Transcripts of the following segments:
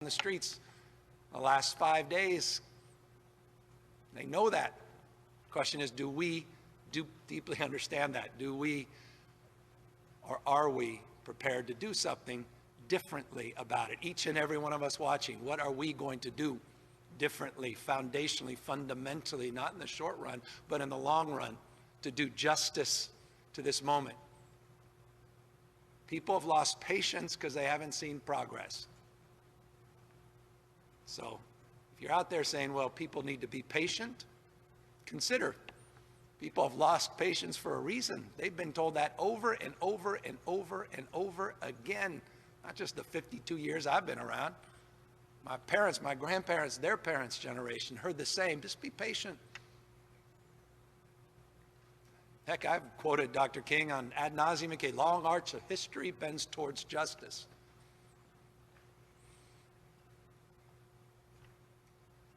the streets the last 5 days. They know that. The question is, do we deeply understand that? Do we, or are we prepared to do something differently about it? Each and every one of us watching, what are we going to do differently, foundationally, fundamentally, not in the short run, but in the long run, to do justice to this moment? People have lost patience because they haven't seen progress. So if you're out there saying, well, people need to be patient, consider people have lost patience for a reason. They've been told that over and over and over and over again, not just the 52 years I've been around. My parents, my grandparents, their parents' generation heard the same. Just be patient. Heck, I've quoted Dr. King on ad nauseum, a long arch of history bends towards justice.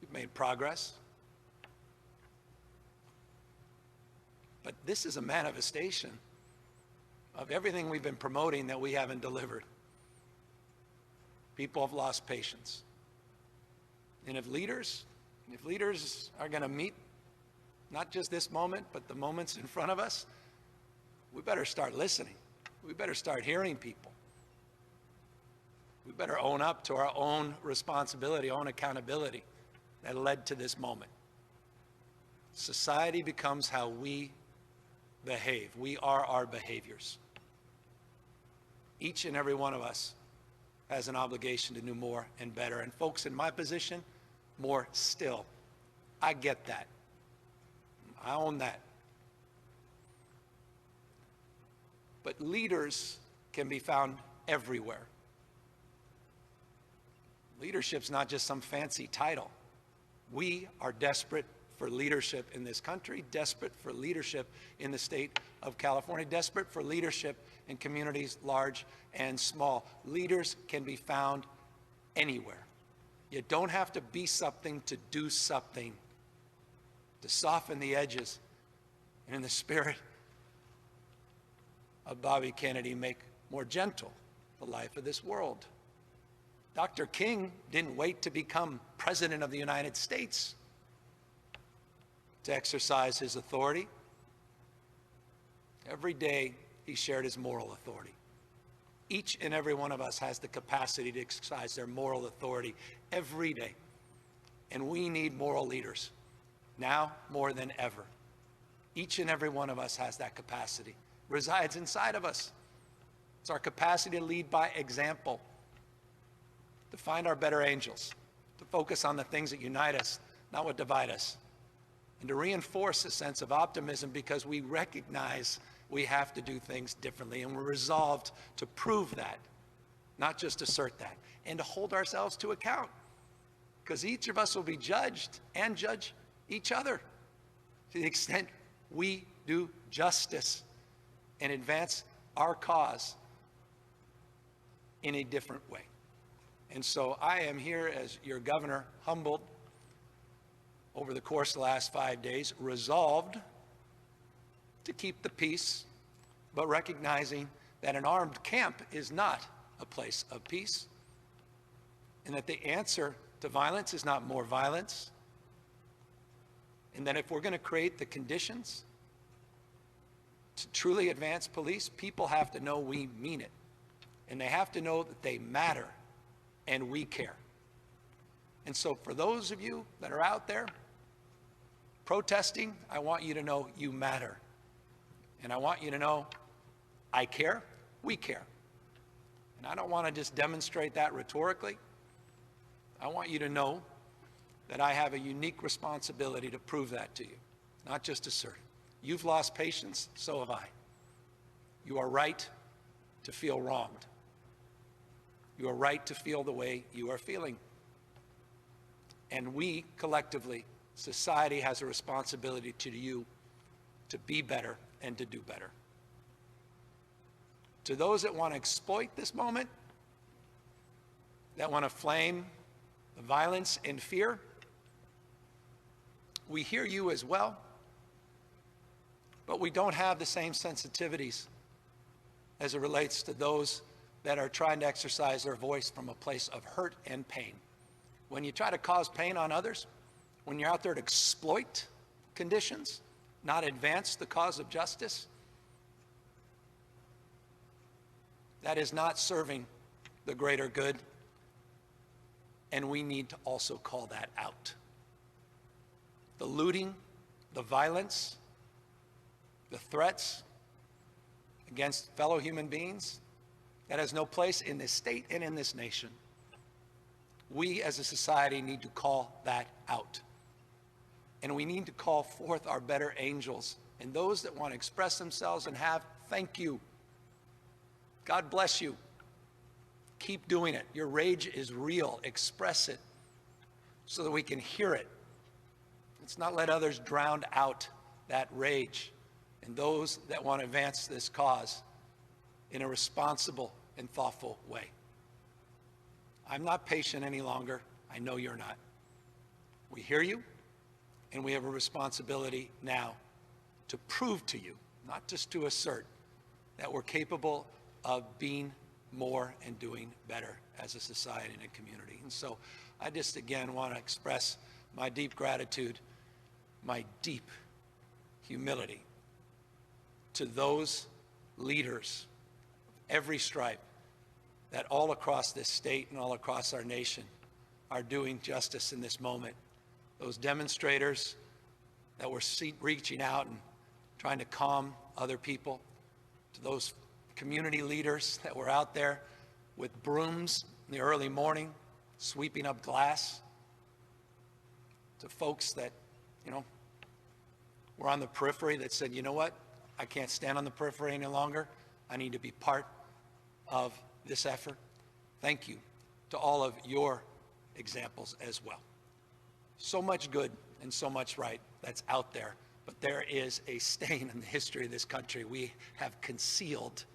We've made progress. But this is a manifestation of everything we've been promoting that we haven't delivered. People have lost patience. And if leaders are going to meet not just this moment, but the moments in front of us, we better start listening. We better start hearing people. We better own up to our own responsibility, own accountability that led to this moment. Society becomes how we behave. We are our behaviors. Each and every one of us has an obligation to do more and better. And folks in my position, more still. I get that. I own that. But leaders can be found everywhere. Leadership's not just some fancy title. We are desperate for leadership in this country, desperate for leadership in the state of California, desperate for leadership in communities large and small. Leaders can be found anywhere. You don't have to be something to do something, to soften the edges, and in the spirit of Bobby Kennedy, make more gentle the life of this world. Dr. King didn't wait to become President of the United States to exercise his authority. Every day he shared his moral authority. Each and every one of us has the capacity to exercise their moral authority every day. And we need moral leaders, now more than ever. Each and every one of us has that capacity. It resides inside of us. It's our capacity to lead by example, to find our better angels, to focus on the things that unite us, not what divide us, and to reinforce a sense of optimism because we recognize we have to do things differently, and we're resolved to prove that, not just assert that, and to hold ourselves to account, because each of us will be judged and judge each other to the extent we do justice and advance our cause in a different way. And so I am here as your governor, humbled over the course of the last 5 days, resolved to keep the peace, but recognizing that an armed camp is not a place of peace, and that the answer to violence is not more violence, and that if we're going to create the conditions to truly advance police, people have to know we mean it, and they have to know that they matter and we care. And so for those of you that are out there protesting, I want you to know you matter. And I want you to know I care, we care. And I don't want to just demonstrate that rhetorically. I want you to know that I have a unique responsibility to prove that to you, not just assert it. You've lost patience, so have I. You are right to feel wronged. You are right to feel the way you are feeling. And we collectively, society has a responsibility to you to be better and to do better. To those that want to exploit this moment, that want to flame the violence and fear, we hear you as well, but we don't have the same sensitivities as it relates to those that are trying to exercise their voice from a place of hurt and pain. When you try to cause pain on others, when you're out there to exploit conditions, not advance the cause of justice, that is not serving the greater good, and we need to also call that out. The looting, the violence, the threats against fellow human beings, that has no place in this state and in this nation. We as a society need to call that out. And we need to call forth our better angels and those that want to express themselves and have, thank you. God bless you. Keep doing it. Your rage is real. Express it so that we can hear it. Let's not let others drown out that rage. And those that want to advance this cause in a responsible and thoughtful way. I'm not patient any longer. I know you're not. We hear you, and we have a responsibility now to prove to you, not just to assert, that we're capable of being more and doing better as a society and a community. And so I just again want to express my deep gratitude, my deep humility to those leaders of every stripe that all across this state and all across our nation are doing justice in this moment. Those demonstrators that were reaching out and trying to calm other people, to those community leaders that were out there with brooms in the early morning, sweeping up glass, to folks that, were on the periphery that said, you know what, I can't stand on the periphery any longer. I need to be part of this effort. Thank you to all of your examples as well. So much good and so much right that's out there, but there is a stain in the history of this country we have concealed,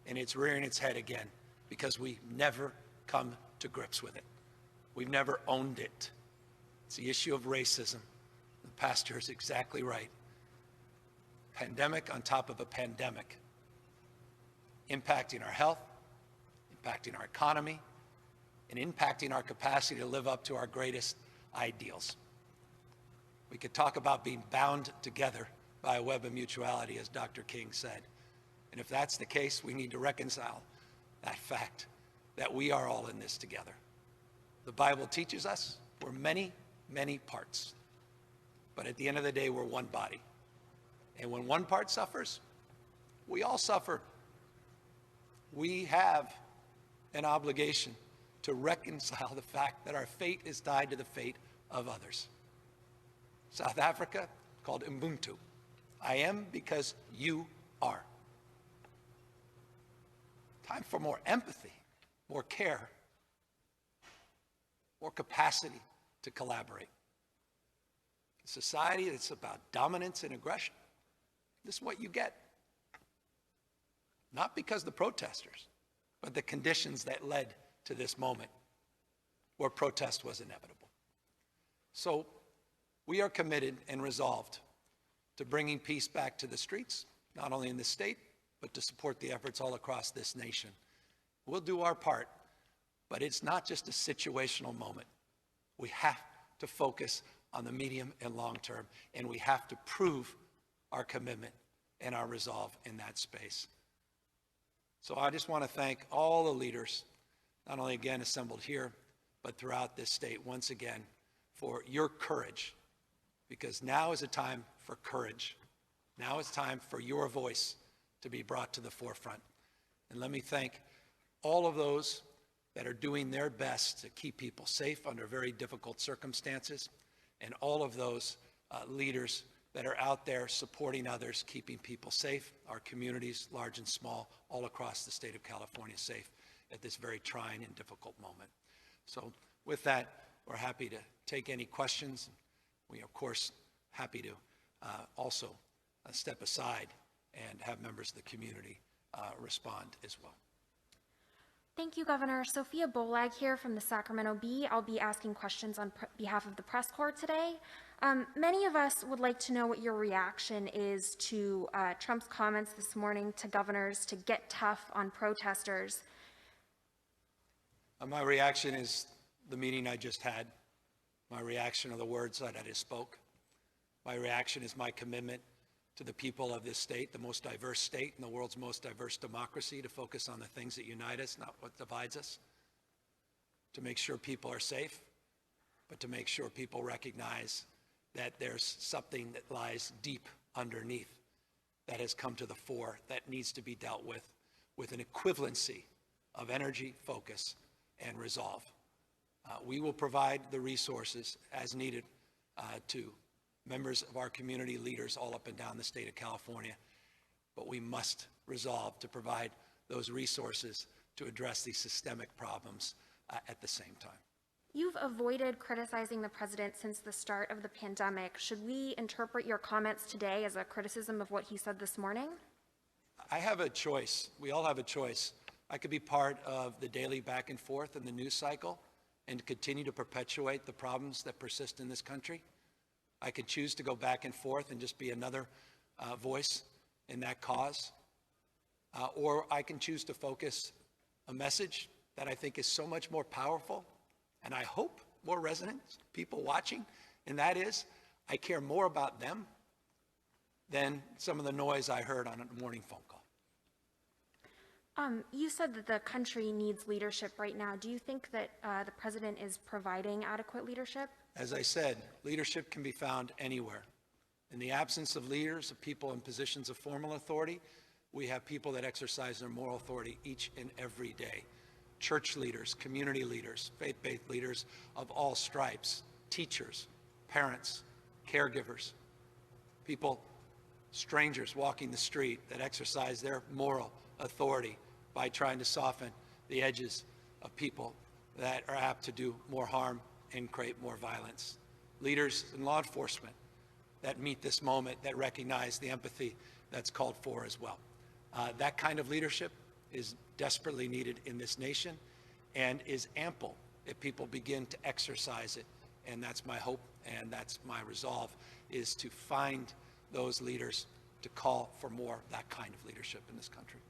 and it's rearing its head again because we never come to grips with it. We've never owned it. It's the issue of racism. The pastor is exactly right. Pandemic on top of a pandemic, impacting our health, impacting our economy, and impacting our capacity to live up to our greatest ideals. We could talk about being bound together by a web of mutuality, as Dr. King said. And if that's the case, we need to reconcile that fact that we are all in this together. The Bible teaches us we're many, many parts. But at the end of the day, we're one body. And when one part suffers, we all suffer. We have an obligation to reconcile the fact that our fate is tied to the fate of others. South Africa, called Ubuntu. I am because you are. Time for more empathy, more care, more capacity to collaborate. A society that's about dominance and aggression, this is what you get. Not because the protesters, but the conditions that led to this moment where protest was inevitable. So we are committed and resolved to bringing peace back to the streets, not only in the state, but to support the efforts all across this nation. We'll do our part, but it's not just a situational moment. We have to focus on the medium and long term, and we have to prove our commitment and our resolve in that space. So I just want to thank all the leaders, not only again assembled here, but throughout this state once again for your courage, because now is a time for courage. Now is time for your voice to be brought to the forefront. And let me thank all of those that are doing their best to keep people safe under very difficult circumstances, and all of those leaders that are out there supporting others, keeping people safe, our communities, large and small, all across the state of California safe at this very trying and difficult moment. So with that, we're happy to take any questions. We, of course, happy to also step aside and have members of the community respond as well. Thank you, Governor. Sophia Bolag here from the Sacramento Bee. I'll be asking questions on behalf of the press corps today. Many of us would like to know what your reaction is to Trump's comments this morning to governors to get tough on protesters. My reaction is the meeting I just had. My reaction are the words that I just spoke. My reaction is my commitment to the people of this state, the most diverse state in the world's most diverse democracy, to focus on the things that unite us, not what divides us, to make sure people are safe, but to make sure people recognize that there's something that lies deep underneath that has come to the fore that needs to be dealt with an equivalency of energy, focus, and resolve. We will provide the resources as needed to members of our community, leaders all up and down the state of California, but we must resolve to provide those resources to address these systemic problems at the same time. You've avoided criticizing the president since the start of the pandemic. Should we interpret your comments today as a criticism of what he said this morning? I have a choice. We all have a choice. I could be part of the daily back and forth in the news cycle and continue to perpetuate the problems that persist in this country. I could choose to go back and forth and just be another voice in that cause. Or I can choose to focus a message that I think is so much more powerful, and I hope more resonant, people watching, and that is, I care more about them than some of the noise I heard on a morning phone call. You said that the country needs leadership right now. Do you think that the president is providing adequate leadership? As I said, leadership can be found anywhere. In the absence of leaders, of people in positions of formal authority, we have people that exercise their moral authority each and every day. Church leaders, community leaders, faith-based leaders of all stripes, teachers, parents, caregivers, people, strangers walking the street that exercise their moral authority by trying to soften the edges of people that are apt to do more harm and create more violence. Leaders in law enforcement that meet this moment, that recognize the empathy that's called for as well. That kind of leadership is desperately needed in this nation and is ample if people begin to exercise it. And that's my hope and that's my resolve, is to find those leaders to call for more of that kind of leadership in this country.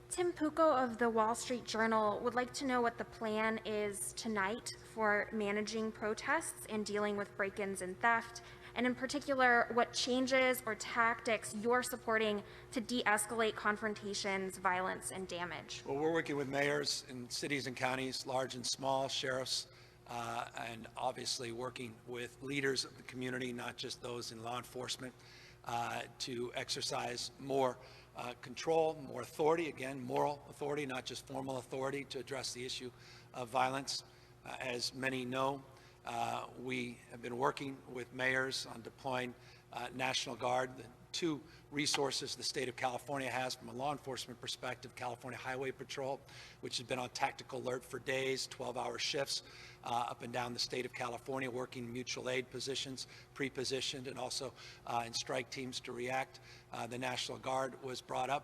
Tim Pucco of the Wall Street Journal would like to know what the plan is tonight for managing protests and dealing with break-ins and theft, and in particular, what changes or tactics you're supporting to de-escalate confrontations, violence, and damage. Well, we're working with mayors in cities and counties, large and small, sheriffs, and obviously working with leaders of the community, not just those in law enforcement, to exercise more control, more authority, again, moral authority, not just formal authority, to address the issue of violence. As many know, we have been working with mayors on deploying National Guard. The two resources the state of California has from a law enforcement perspective: California Highway Patrol, which has been on tactical alert for days, 12-hour shifts up and down the state of California, working mutual aid positions, pre-positioned, and also in strike teams to react. The National Guard was brought up.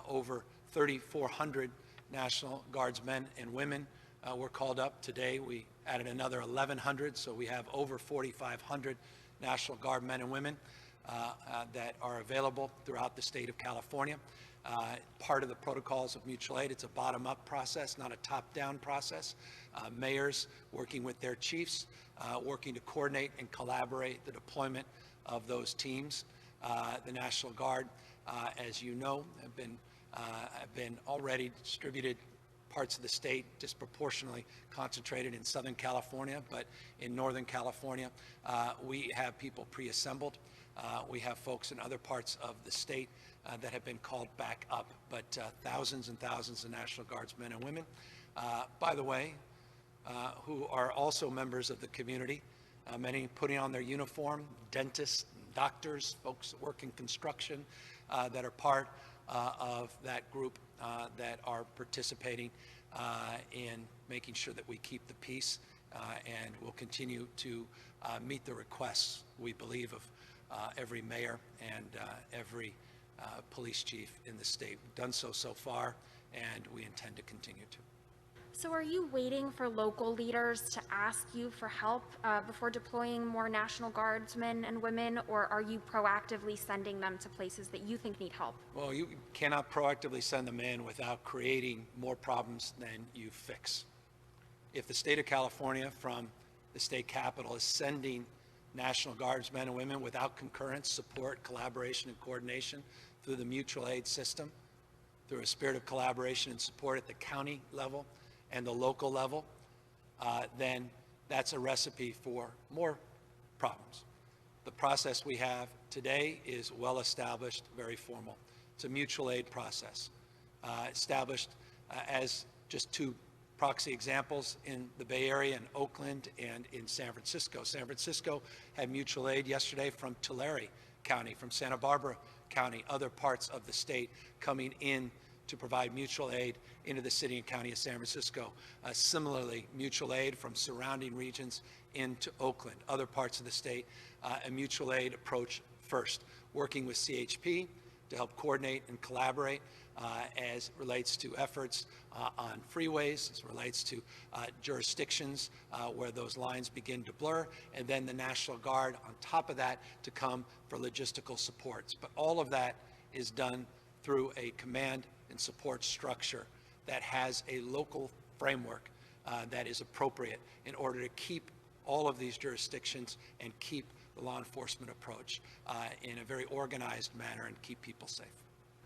Over 3,400 National Guardsmen and women were called up. Today we added another 1,100, so we have over 4,500 National Guard men and women that are available throughout the state of California. Part of the protocols of mutual aid, it's a bottom-up process, not a top-down process. Mayors working with their chiefs, working to coordinate and collaborate the deployment of those teams. The National Guard, as you know, have been already distributed parts of the state, disproportionately concentrated in Southern California, but in Northern California, we have people pre-assembled. We have folks in other parts of the state that have been called back up, but thousands and thousands of National Guardsmen and women, by the way, who are also members of the community, many putting on their uniform, dentists, doctors, folks that work in construction, that are part of that group that are participating in making sure that we keep the peace, and will continue to meet the requests, we believe, of every mayor and every police chief in the state. We've done so far, and we intend to continue to. So are you waiting for local leaders to ask you for help before deploying more National Guardsmen and women, or are you proactively sending them to places that you think need help? Well, you cannot proactively send them in without creating more problems than you fix. if the state of California from the state capitol is sending National Guardsmen and women without concurrence, support, collaboration, and coordination through the mutual aid system, through a spirit of collaboration and support at the county level and the local level, then that's a recipe for more problems. The process we have today is well established, very formal. It's a mutual aid process, established as just two proxy examples in the Bay Area, in Oakland, and in San Francisco. San Francisco had mutual aid yesterday from Tulare County, from Santa Barbara County, other parts of the state coming in to provide mutual aid into the city and county of San Francisco. Similarly, mutual aid from surrounding regions into Oakland, other parts of the state, a mutual aid approach first, working with CHP to help coordinate and collaborate as relates to efforts on freeways, as relates to jurisdictions where those lines begin to blur, and then the National Guard on top of that to come for logistical supports. But all of that is done through a command and support structure that has a local framework that is appropriate in order to keep all of these jurisdictions and keep the law enforcement approach in a very organized manner and keep people safe.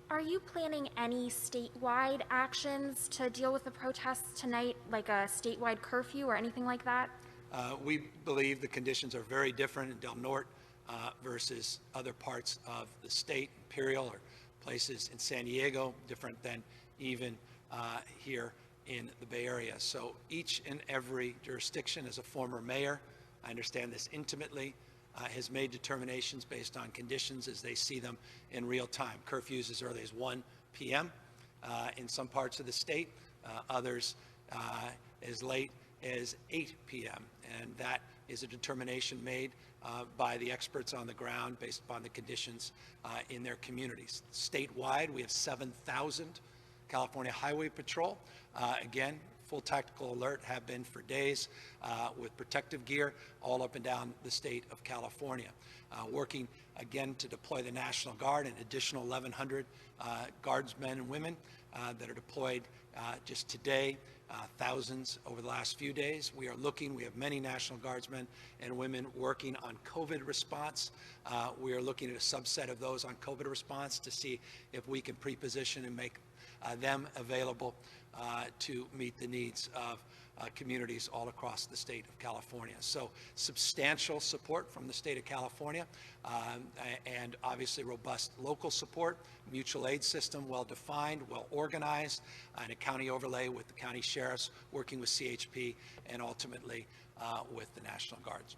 Are you planning any statewide actions to deal with the protests tonight, like a statewide curfew or anything like that? We believe the conditions are very different in Del Norte versus other parts of the state, Imperial, or places in San Diego, different than even here in the Bay Area. So each and every jurisdiction, as a former mayor, I understand this intimately, has made determinations based on conditions as they see them in real time. Curfews as early as 1 p.m. In some parts of the state, others as late as 8 p.m. And that is a determination made by the experts on the ground based upon the conditions in their communities. Statewide, we have 7,000 California Highway Patrol. Again, full tactical alert, have been for days with protective gear all up and down the state of California. Working again to deploy the National Guard, an additional 1,100 guardsmen and women that are deployed just today, thousands over the last few days. We have many National Guardsmen and women working on COVID response. We are looking at a subset of those on COVID response to see if we can pre-position and make them available to meet the needs of communities all across the state of California. So substantial support from the state of California and obviously robust local support, mutual aid system, well-defined, well-organized, and a county overlay with the county sheriffs working with CHP and ultimately with the National Guards.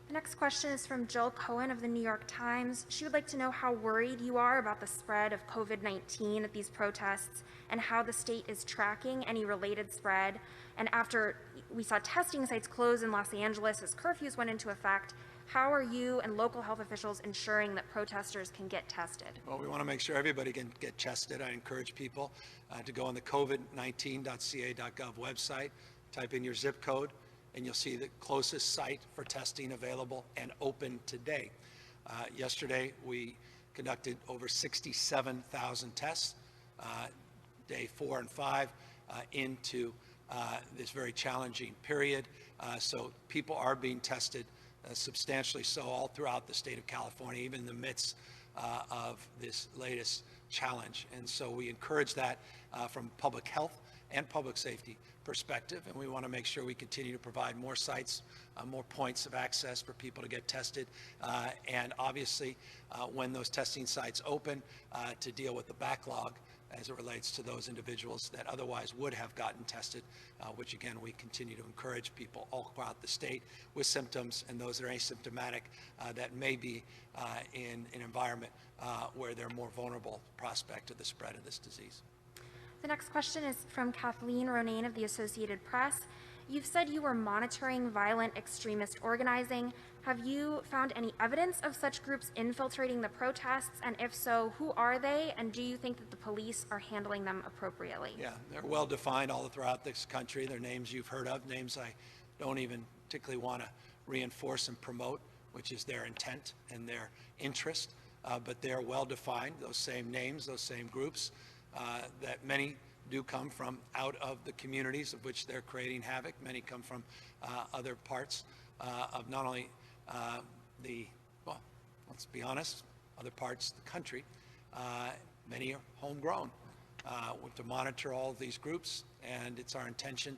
The next question is from Jill Cohen of the New York Times. She would like to know how worried you are about the spread of COVID-19 at these protests and how the state is tracking any related spread. And after we saw testing sites close in Los Angeles as curfews went into effect, how are you and local health officials ensuring that protesters can get tested? Well, we want to make sure everybody can get tested. I encourage people to go on the covid19.ca.gov website, type in your zip code, and you'll see the closest site for testing available and open today. Yesterday, we conducted over 67,000 tests, day 4 and 5 into this very challenging period. So people are being tested substantially so all throughout the state of California, even in the midst of this latest challenge. And so we encourage that from public health and public safety perspective, and we want to make sure we continue to provide more sites, more points of access for people to get tested, and obviously when those testing sites open, to deal with the backlog as it relates to those individuals that otherwise would have gotten tested, which again, we continue to encourage people all throughout the state with symptoms and those that are asymptomatic that may be in an environment where they're more vulnerable prospect of the spread of this disease. The next question is from Kathleen Ronayne of the Associated Press. You've said you were monitoring violent extremist organizing. Have you found any evidence of such groups infiltrating the protests? And if so, who are they? And do you think that the police are handling them appropriately? Yeah, they're well defined all throughout this country. They're names you've heard of, names I don't even particularly want to reinforce and promote, which is their intent and their interest. But they're well defined, those same names, those same groups that many do come from out of the communities of which they're creating havoc. Many come from other parts of not only well, let's be honest, other parts of the country. Many are homegrown. To monitor all of these groups, and it's our intention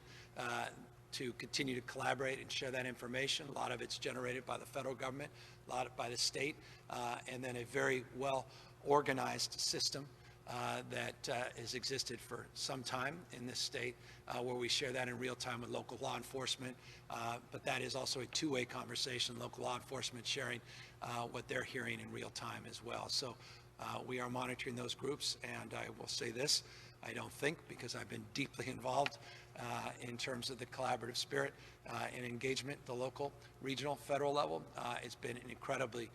to continue to collaborate and share that information. A lot of it's generated by the federal government, a lot by the state, and then a very well organized system that has existed for some time in this state, where we share that in real time with local law enforcement. But that is also a two-way conversation, local law enforcement sharing what they're hearing in real time as well. So we are monitoring those groups, and I will say this, I don't think, because I've been deeply involved in terms of the collaborative spirit and engagement at the local, regional, federal level. It's been an incredibly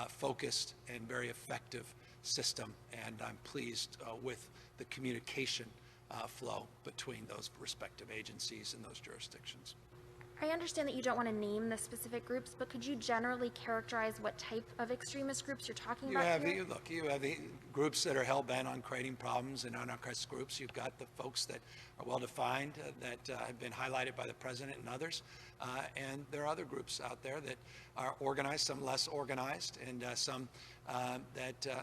focused and very effective system, and I'm pleased with the communication flow between those respective agencies and those jurisdictions. I understand that you don't want to name the specific groups, but could you generally characterize what type of extremist groups you're talking about here? You have the groups that are hell-bent on creating problems, and anarchist groups. You've got the folks that are well-defined, that have been highlighted by the president and others. And there are other groups out there that are organized, some less organized, and some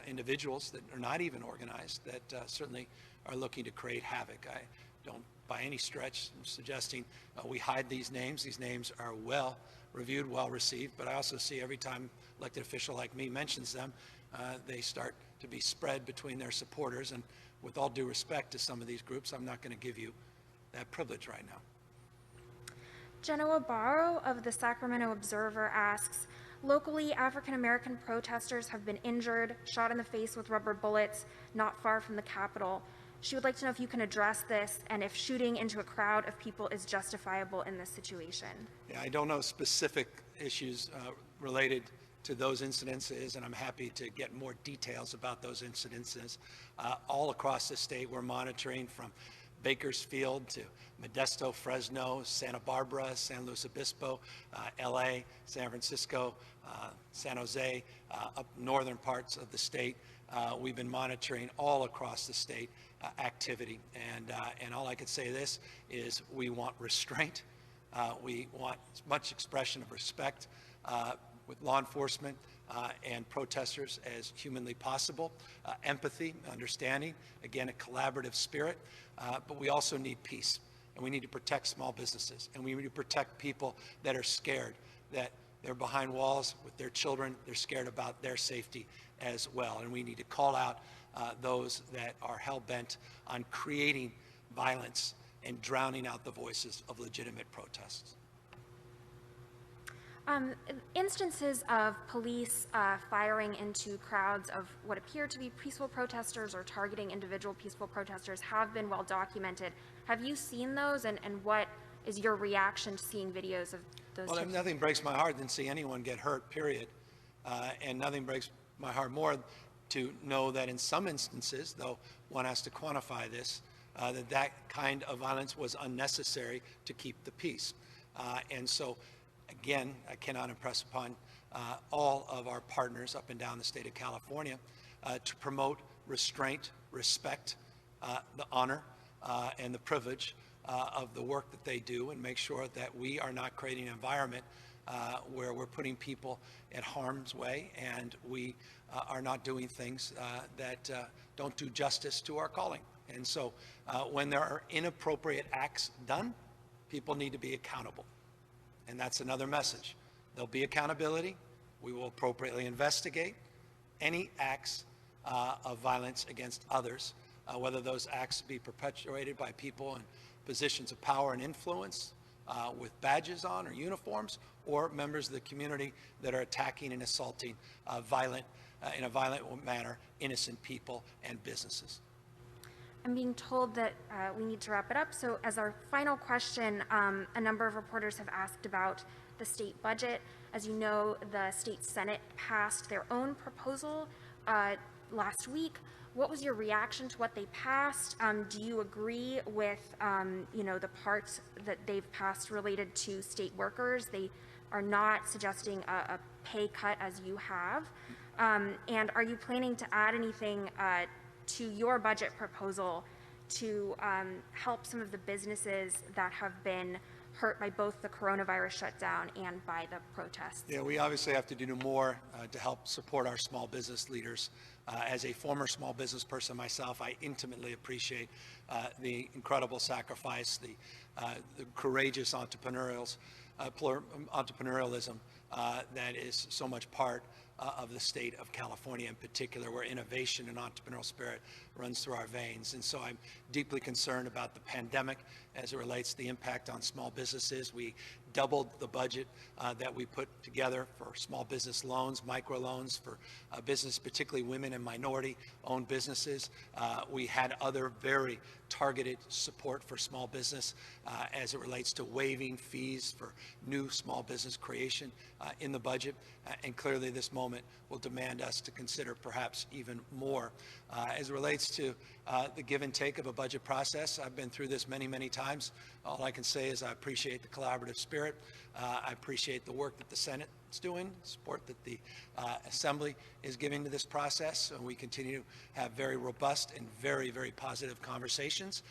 individuals that are not even organized that certainly are looking to create havoc. I don't by any stretch suggesting we hide these names. These names are well reviewed, well received, but I also see every time elected official like me mentions them, they start to be spread between their supporters, and with all due respect to some of these groups, I'm not going to give you that privilege right now. Genoa Barrow of the Sacramento Observer asks, locally, African-American protesters have been injured, shot in the face with rubber bullets, not far from the Capitol. She would like to know if you can address this and if shooting into a crowd of people is justifiable in this situation. Yeah, I don't know specific issues related to those incidences, and I'm happy to get more details about those incidences. All across the state, we're monitoring from Bakersfield to Modesto, Fresno, Santa Barbara, San Luis Obispo, LA, San Francisco, San Jose, up northern parts of the state. We've been monitoring all across the state activity, and all I could say this is we want restraint. We want as much expression of respect with law enforcement and protesters as humanly possible, empathy, understanding, again, a collaborative spirit, but we also need peace, and we need to protect small businesses, and we need to protect people that are scared, that they're behind walls with their children, they're scared about their safety as well, and we need to call out those that are hell-bent on creating violence and drowning out the voices of legitimate protests. Instances of police firing into crowds of what appear to be peaceful protesters or targeting individual peaceful protesters have been well documented. Have you seen those, and what is your reaction to seeing videos of those? Well, nothing breaks my heart than see anyone get hurt, period. And nothing breaks my heart more to know that in some instances, though one has to quantify this, that kind of violence was unnecessary to keep the peace. And so, again, I cannot impress upon all of our partners up and down the state of California to promote restraint, respect, the honor, and the privilege of the work that they do, and make sure that we are not creating an environment where we're putting people at harm's way, and we are not doing things that don't do justice to our calling. And so when there are inappropriate acts done, people need to be accountable. And that's another message. There'll be accountability. We will appropriately investigate any acts of violence against others, whether those acts be perpetuated by people in positions of power and influence with badges on or uniforms, or members of the community that are attacking and assaulting in a violent manner innocent people and businesses. I'm being told that we need to wrap it up. So as our final question, a number of reporters have asked about the state budget. As you know, the state Senate passed their own proposal last week. What was your reaction to what they passed? Do you agree with the parts that they've passed related to state workers? They are not suggesting a pay cut as you have. And are you planning to add anything to your budget proposal to help some of the businesses that have been hurt by both the coronavirus shutdown and by the protests? Yeah, we obviously have to do more to help support our small business leaders. As a former small business person myself, I intimately appreciate the incredible sacrifice, the courageous entrepreneurialism that is so much part of the state of California in particular, where innovation and entrepreneurial spirit runs through our veins. And so I'm deeply concerned about the pandemic as it relates to the impact on small businesses. We doubled the budget that we put together for small business loans, microloans for business, particularly women and minority-owned businesses. We had other very targeted support for small business as it relates to waiving fees for new small business creation in the budget. And clearly this moment will demand us to consider perhaps even more. As it relates to the give and take of a budget process, I've been through this many, many times. All I can say is I appreciate the collaborative spirit. I appreciate the work that the Senate is doing, support that the Assembly is giving to this process. And we continue to have very robust and very, very positive conversations.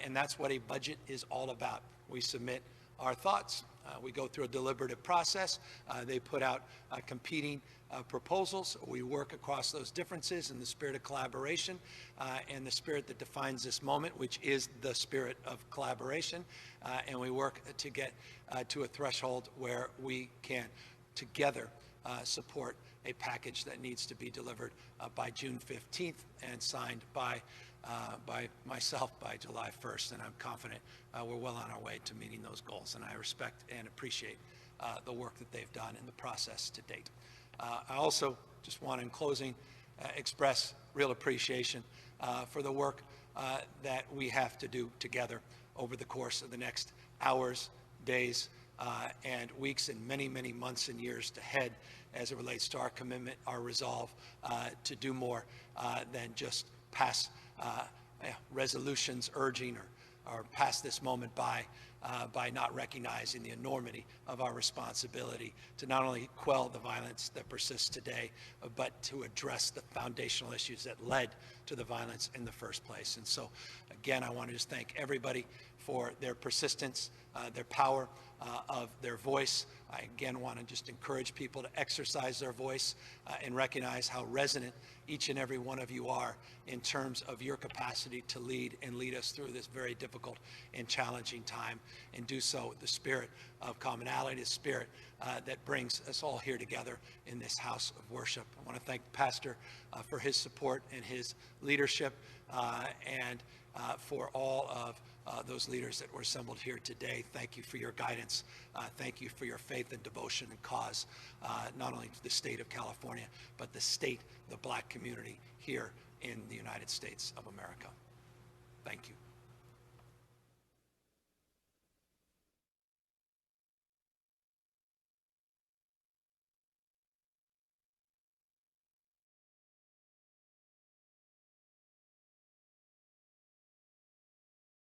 And that's what a budget is all about. We submit our thoughts. We go through a deliberative process. They put out competing proposals. We work across those differences in the spirit of collaboration and the spirit that defines this moment, which is the spirit of collaboration. And we work to get to a threshold where we can together support a package that needs to be delivered by June 15th and signed by myself by July 1st, and I'm confident we're well on our way to meeting those goals, and I respect and appreciate the work that they've done in the process to date. I also just want, in closing, express real appreciation for the work that we have to do together over the course of the next hours, days, and weeks, and many, many months and years ahead as it relates to our commitment, our resolve to do more than just pass resolutions urging or pass this moment by not recognizing the enormity of our responsibility to not only quell the violence that persists today, but to address the foundational issues that led to the violence in the first place. And so, again, I want to just thank everybody for their persistence, their power of their voice. I again want to just encourage people to exercise their voice and recognize how resonant each and every one of you are in terms of your capacity to lead and lead us through this very difficult and challenging time, and do so with the spirit of commonality, the spirit that brings us all here together in this house of worship. I want to thank the pastor for his support and his leadership, and for all of those leaders that were assembled here today. Thank you for your guidance. Thank you for your faith and devotion and cause, not only to the state of California, but the state, the Black community here in the United States of America.